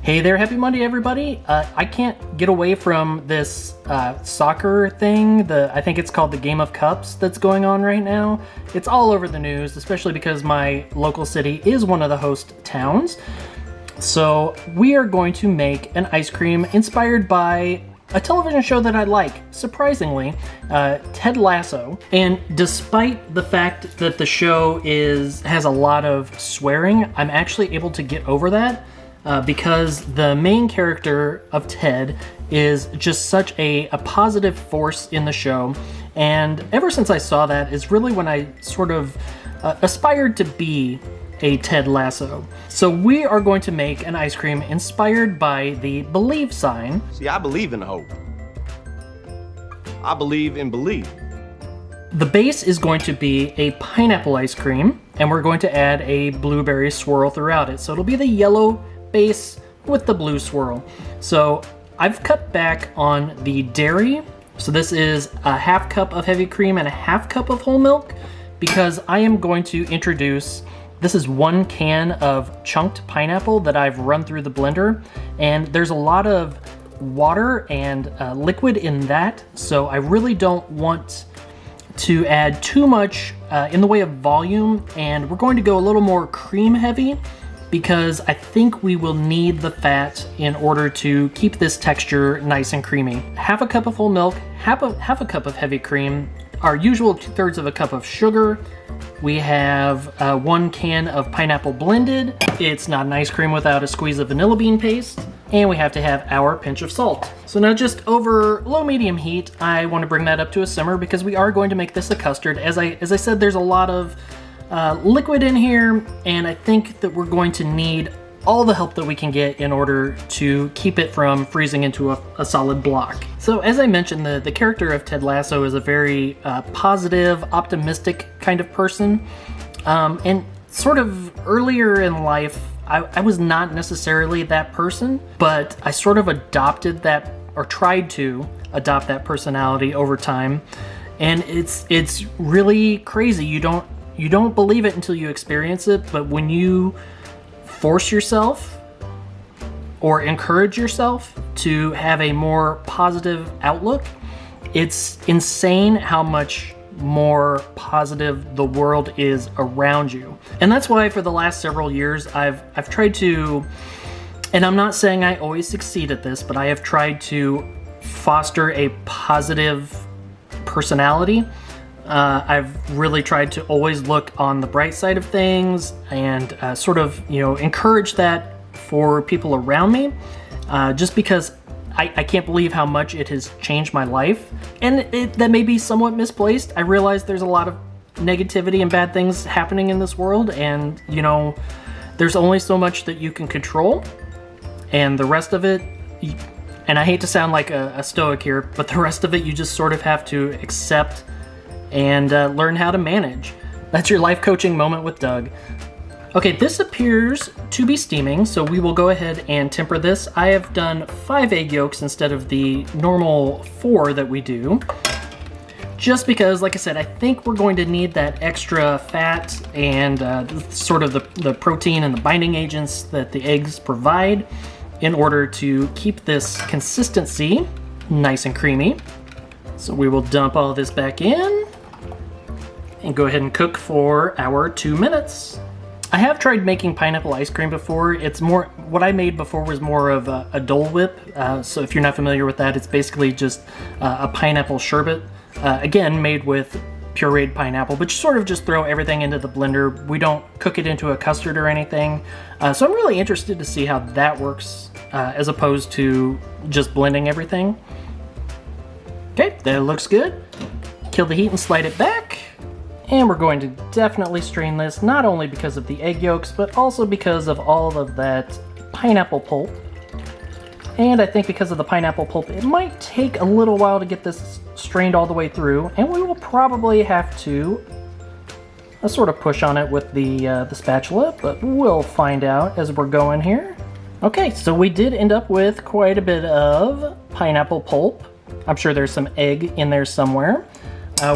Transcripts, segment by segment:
Hey there, happy Monday everybody. I can't get away from this soccer thing, I think it's called the Game of Cups that's going on right now. It's all over the news, especially because my local city is one of the host towns. So we are going to make an ice cream inspired by a television show that I like, surprisingly, Ted Lasso. And despite the fact that the show has a lot of swearing, I'm actually able to get over that. Because the main character of Ted is just such a positive force in the show. And ever since I saw that is really when I sort of aspired to be a Ted Lasso. So we are going to make an ice cream inspired by the believe sign. See, I believe in hope. I believe in belief. The base is going to be a pineapple ice cream, and we're going to add a blueberry swirl throughout it. So it'll be the yellow base with the blue swirl. So I've cut back on the dairy. So this is a half cup of heavy cream and a half cup of whole milk, because I am going to introduce, this is 1 can of chunked pineapple that I've run through the blender, and there's a lot of water and liquid in that. So I really don't want to add too much in the way of volume, and we're going to go a little more cream heavy, because I think we will need the fat in order to keep this texture nice and creamy. Half a cup of whole milk, half a cup of heavy cream, our usual 2/3 of a cup of sugar. We have 1 can of pineapple blended. It's not an ice cream without a squeeze of vanilla bean paste. And we have to have our pinch of salt. So now just over low-medium heat, I want to bring that up to a simmer because we are going to make this a custard. As I said, there's a lot of liquid in here, and I think that we're going to need all the help that we can get in order to keep it from freezing into a solid block. So as I mentioned, the character of Ted Lasso is a very positive, optimistic kind of person. And sort of earlier in life, I was not necessarily that person, but I sort of adopted that, or tried to adopt that personality over time. And it's really crazy. You don't believe it until you experience it, but when you force yourself or encourage yourself to have a more positive outlook, it's insane how much more positive the world is around you. And that's why for the last several years I've tried to, and I'm not saying I always succeed at this, but I have tried to foster a positive personality. I've really tried to always look on the bright side of things and sort of, encourage that for people around me, just because I can't believe how much it has changed my life. And that may be somewhat misplaced. I realize there's a lot of negativity and bad things happening in this world, and, there's only so much that you can control, and the rest of it, and I hate to sound like a stoic here, but the rest of it you just sort of have to accept and learn how to manage. That's your life coaching moment with Doug. Okay, this appears to be steaming, so we will go ahead and temper this. I have done 5 egg yolks instead of the normal 4 that we do, just because, like I said, I think we're going to need that extra fat and sort of the protein and the binding agents that the eggs provide in order to keep this consistency nice and creamy. So we will dump all this back in and go ahead and cook for our 2 minutes. I have tried making pineapple ice cream before. What I made before was more of a Dole Whip. So if you're not familiar with that, it's basically just a pineapple sherbet. Again, made with pureed pineapple, but you sort of just throw everything into the blender. We don't cook it into a custard or anything. So I'm really interested to see how that works as opposed to just blending everything. Okay, that looks good. Kill the heat and slide it back. And we're going to definitely strain this, not only because of the egg yolks, but also because of all of that pineapple pulp. And I think because of the pineapple pulp, it might take a little while to get this strained all the way through, and we will probably have to sort of push on it with the spatula, but we'll find out as we're going here. Okay, so we did end up with quite a bit of pineapple pulp. I'm sure there's some egg in there somewhere.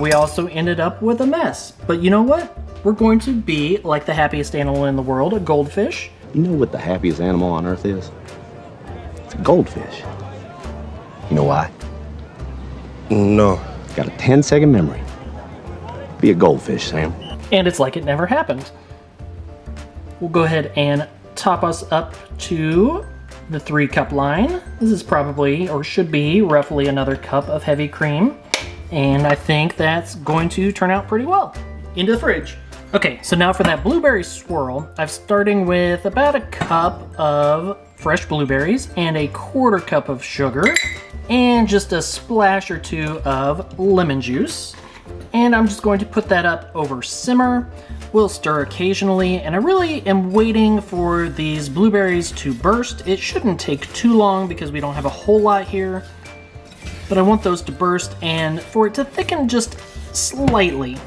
We also ended up with a mess. But you know what? We're going to be like the happiest animal in the world, a goldfish. You know what the happiest animal on earth is? It's a goldfish. You know why? No. It's got a 10-second memory. Be a goldfish, Sam. And it's like it never happened. We'll go ahead and top us up to the 3-cup line. This is probably, or should be, roughly another cup of heavy cream. And I think that's going to turn out pretty well. Into the fridge. Okay, so now for that blueberry swirl, I'm starting with about a cup of fresh blueberries and a 1/4 cup of sugar and just a splash or 2 of lemon juice. And I'm just going to put that up over simmer. We'll stir occasionally, and I really am waiting for these blueberries to burst. It shouldn't take too long because we don't have a whole lot here, but I want those to burst and for it to thicken just slightly.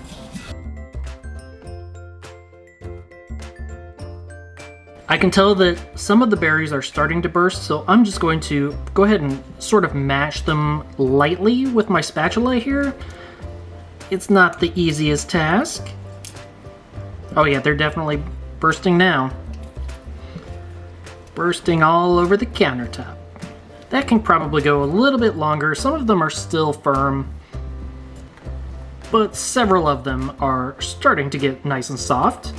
I can tell that some of the berries are starting to burst, so I'm just going to go ahead and sort of mash them lightly with my spatula here. It's not the easiest task. Oh yeah, they're definitely bursting now. Bursting all over the countertop. That can probably go a little bit longer. Some of them are still firm, but several of them are starting to get nice and soft.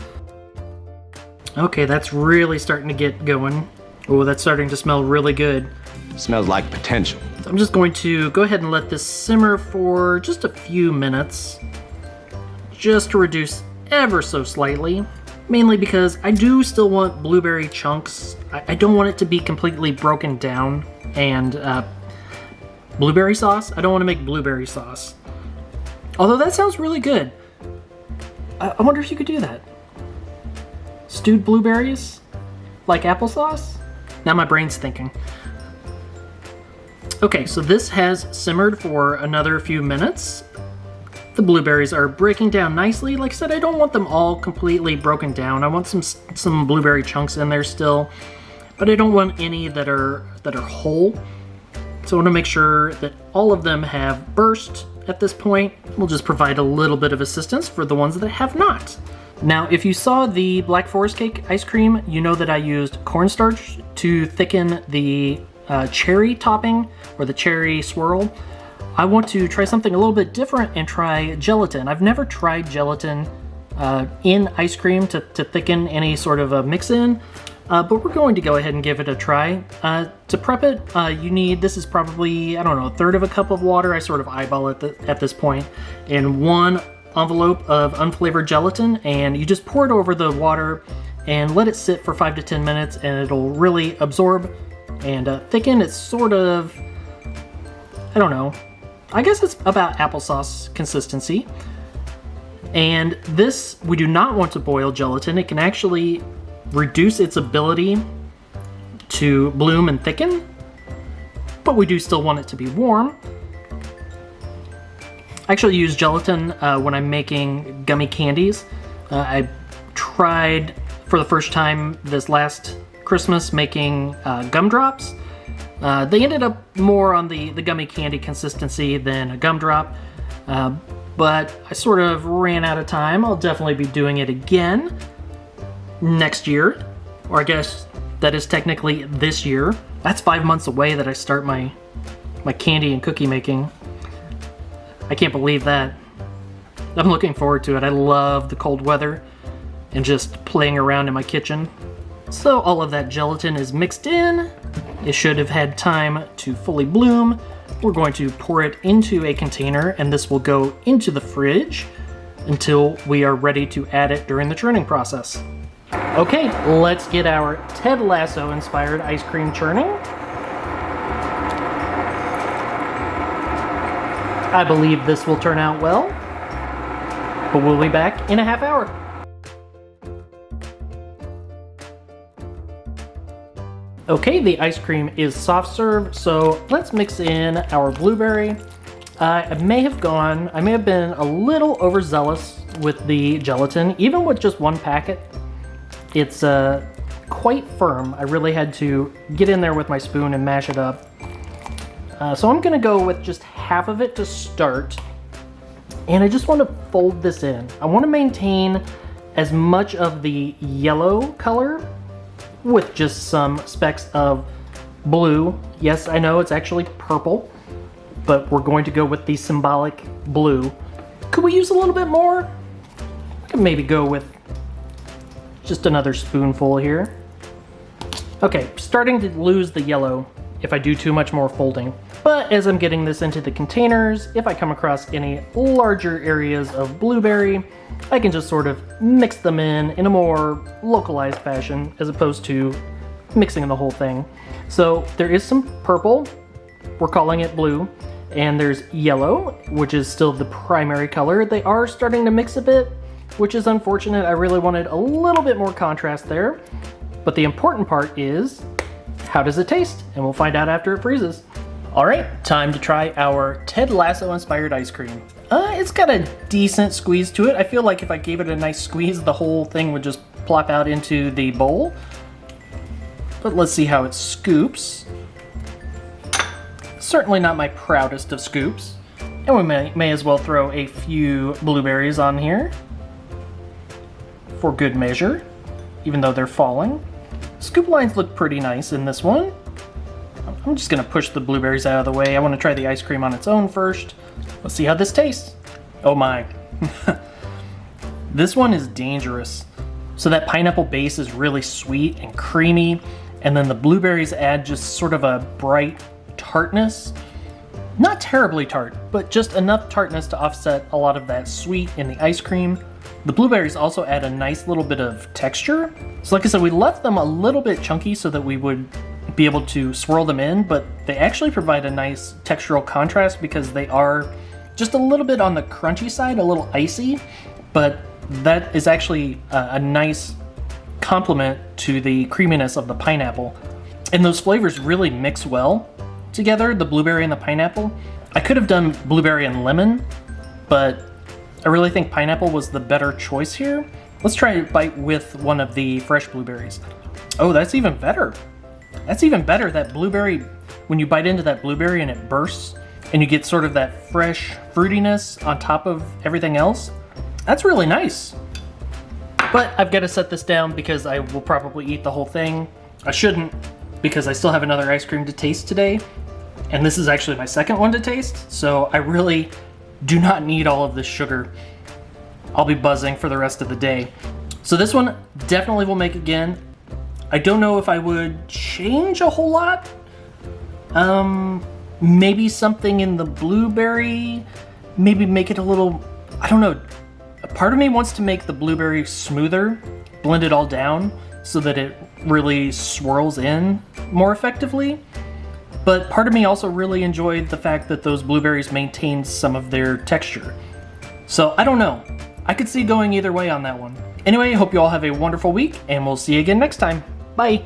Okay, that's really starting to get going. Oh, that's starting to smell really good. Smells like potential. So I'm just going to go ahead and let this simmer for just a few minutes, just to reduce ever so slightly, mainly because I do still want blueberry chunks. I don't want it to be completely broken down. And blueberry sauce? I don't want to make blueberry sauce. Although that sounds really good. I wonder if you could do that. Stewed blueberries? Like applesauce? Now my brain's thinking. Okay, so this has simmered for another few minutes. The blueberries are breaking down nicely. Like I said, I don't want them all completely broken down. I want some blueberry chunks in there still, but I don't want any that are whole. So I want to make sure that all of them have burst at this point. We'll just provide a little bit of assistance for the ones that have not. Now, if you saw the Black Forest Cake ice cream, you know that I used cornstarch to thicken the cherry topping, or the cherry swirl. I want to try something a little bit different and try gelatin. I've never tried gelatin in ice cream to thicken any sort of a mix-in, but we're going to go ahead and give it a try. To prep it, you need, this is probably, I don't know, 1/3 cup of water. I sort of eyeball it at this point, and 1 envelope of unflavored gelatin, and you just pour it over the water and let it sit for 5 to 10 minutes, and it'll really absorb and thicken. It's sort of, I don't know, I guess it's about applesauce consistency. And this, we do not want to boil gelatin. It can actually reduce its ability to bloom and thicken, but we do still want it to be warm. I actually use gelatin when I'm making gummy candies. I tried for the first time this last Christmas making gumdrops. They ended up more on the gummy candy consistency than a gumdrop, but I sort of ran out of time. I'll definitely be doing it again next year, or I guess that is technically this year. That's 5 months away that I start my candy and cookie making. I can't believe that. I'm looking forward to it. I love the cold weather and just playing around in my kitchen. So all of that gelatin is mixed in. It should have had time to fully bloom. We're going to pour it into a container, and this will go into the fridge until we are ready to add it during the churning process. Okay, let's get our Ted Lasso inspired ice cream churning. I believe this will turn out well, but we'll be back in a half hour. Okay, the ice cream is soft serve, so let's mix in our blueberry. I may have been a little overzealous with the gelatin. Even with just 1 packet, it's quite firm. I really had to get in there with my spoon and mash it up. So I'm gonna go with just half of it to start. And I just want to fold this in. I want to maintain as much of the yellow color with just some specks of blue. Yes, I know it's actually purple, but we're going to go with the symbolic blue. Could we use a little bit more? I could maybe go with just another spoonful here. Okay, starting to lose the yellow if I do too much more folding. But as I'm getting this into the containers, if I come across any larger areas of blueberry, I can just sort of mix them in a more localized fashion as opposed to mixing the whole thing. So there is some purple, we're calling it blue, and there's yellow, which is still the primary color. They are starting to mix a bit, which is unfortunate. I really wanted a little bit more contrast there. But the important part is, how does it taste? And we'll find out after it freezes. All right, time to try our Ted Lasso inspired ice cream. It's got a decent squeeze to it. I feel like if I gave it a nice squeeze, the whole thing would just plop out into the bowl. But let's see how it scoops. Certainly not my proudest of scoops. And we may as well throw a few blueberries on here for good measure, even though they're falling. Scoop lines look pretty nice in this one. I'm just gonna push the blueberries out of the way. I wanna try the ice cream on its own first. Let's see how this tastes. Oh my. This one is dangerous. So that pineapple base is really sweet and creamy, and then the blueberries add just sort of a bright tartness. Not terribly tart, but just enough tartness to offset a lot of that sweet in the ice cream. The blueberries also add a nice little bit of texture. So like I said, we left them a little bit chunky so that we would be able to swirl them in, but they actually provide a nice textural contrast because they are just a little bit on the crunchy side, a little icy, but that is actually a nice complement to the creaminess of the pineapple. And those flavors really mix well together, the blueberry and the pineapple. I could have done blueberry and lemon, but I really think pineapple was the better choice here. Let's try a bite with one of the fresh blueberries. Oh, that's even better. That's even better. That blueberry, when you bite into that blueberry and it bursts, and you get sort of that fresh fruitiness on top of everything else, that's really nice. But I've got to set this down because I will probably eat the whole thing. I shouldn't, because I still have another ice cream to taste today. And this is actually my second one to taste, so I really do not need all of this sugar. I'll be buzzing for the rest of the day. So this one definitely will make again. I don't know if I would change a whole lot. Maybe something in the blueberry, maybe make it a little, I don't know. A part of me wants to make the blueberry smoother, blend it all down so that it really swirls in more effectively. But part of me also really enjoyed the fact that those blueberries maintained some of their texture. So I don't know. I could see going either way on that one. Anyway, I hope you all have a wonderful week, and we'll see you again next time. Bye!